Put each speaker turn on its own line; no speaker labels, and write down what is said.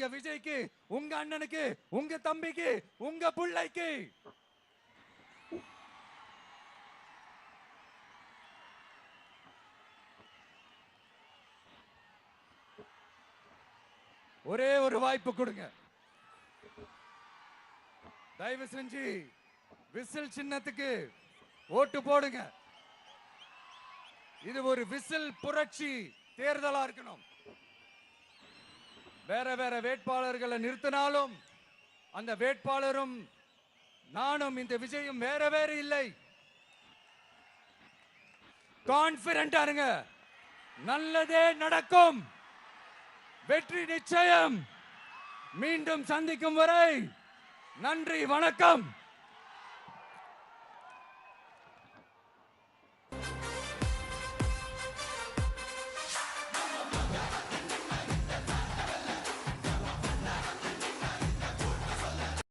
உங்க விஜய்க்கு, உங்க அண்ணனுக்கு, உங்க தம்பிக்கு, உங்க பிள்ளைக்கு. ஒரே ஒரு வாய்ப்பு கொடுங்க. தயவு செஞ்சு விசில் சின்னத்துக்கு ஓட்டு போடுங்க. இது ஒரு விசில் புரட்சி தேர்தலா இருக்கணும். வேற வேற வேட்பாளர்களை நிறுத்தினாலும் அந்த வேட்பாளரும் நானும் இந்த விஜயும் வேற வேற இல்லை. கான்பிடண்டா இருங்க, நல்லதே நடக்கும், வெற்றி நிச்சயம். மீண்டும் சந்திக்கும் வரை நன்றி, வணக்கம்.